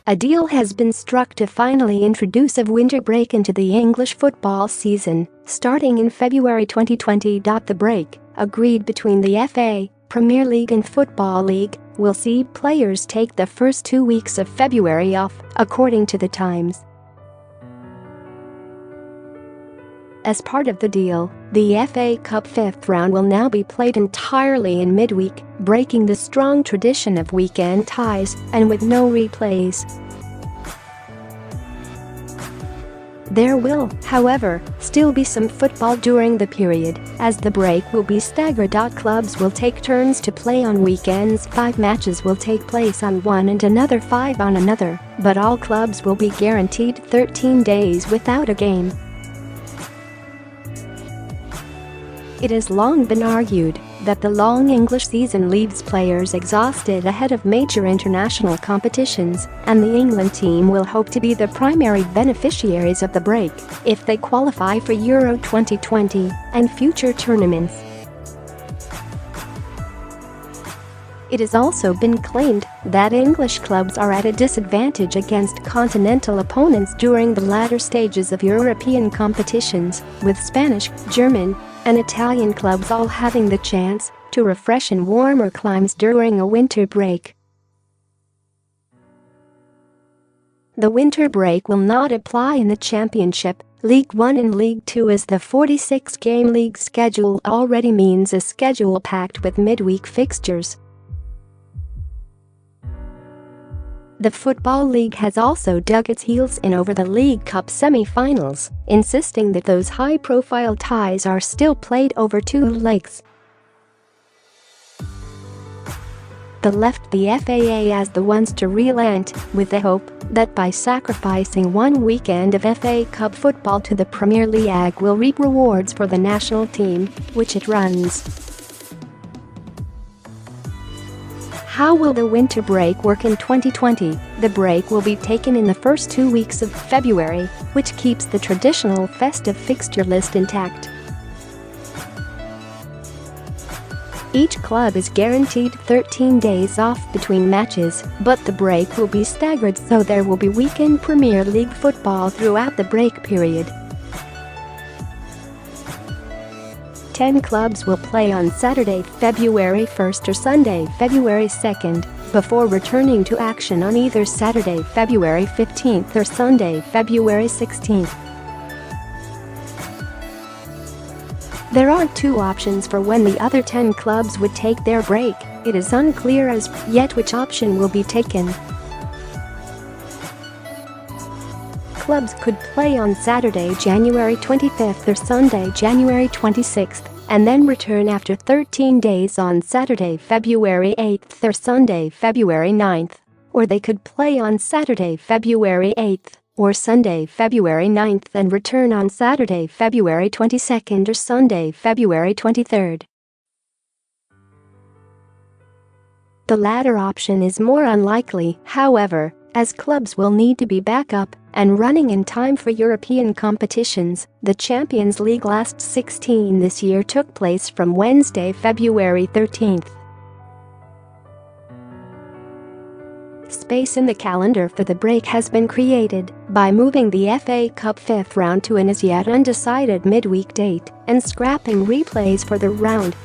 A deal has been struck to finally introduce a winter break into the English football season, starting in February 2020. The break, agreed between the FA, Premier League and Football League, will see players take the first 2 weeks of February off, according to The Times. As part of the deal, the FA Cup fifth round will now be played entirely in midweek, breaking the strong tradition of weekend ties and with no replays. There will, however, still be some football during the period, as the break will be staggered. Clubs will take turns to play on weekends. 5 matches will take place on one and another 5 on another, but all clubs will be guaranteed 13 days without a game. It has long been argued that the long English season leaves players exhausted ahead of major international competitions, and the England team will hope to be the primary beneficiaries of the break if they qualify for Euro 2020 and future tournaments. It has also been claimed that English clubs are at a disadvantage against continental opponents during the latter stages of European competitions, with Spanish, German, and Italian clubs all having the chance to refresh in warmer climes during a winter break. The winter break will not apply in the Championship, League One and League Two, as the 46-game league schedule already means a schedule packed with midweek fixtures. The Football League has also dug its heels in over the League Cup semi-finals, insisting that those high-profile ties are still played over 2 legs. They left the FAA as the ones to relent, with the hope that by sacrificing one weekend of FA Cup football to the Premier League will reap rewards for the national team, which it runs. How will the winter break work in 2020? The break will be taken in the first 2 weeks of February, which keeps the traditional festive fixture list intact. Each club is guaranteed 13 days off between matches, but the break will be staggered so there will be weekend Premier League football throughout the break period. 10 clubs will play on Saturday, February 1st or Sunday, February 2nd, before returning to action on either Saturday, February 15th or Sunday, February 16th. There are 2 options for when the other 10 clubs would take their break. It is unclear as yet which option will be taken. Clubs could play on Saturday, January 25th or Sunday, January 26th, and then return after 13 days on Saturday, February 8th or Sunday, February 9th. Or they could play on Saturday, February 8th or Sunday, February 9th and return on Saturday, February 22nd or Sunday, February 23rd. The latter option is more unlikely, however, as clubs will need to be back up and running in time for European competitions. The Champions League last 16 this year took place from Wednesday, February 13th. Space in the calendar for the break has been created by moving the FA Cup fifth round to an as yet undecided midweek date and scrapping replays for the round,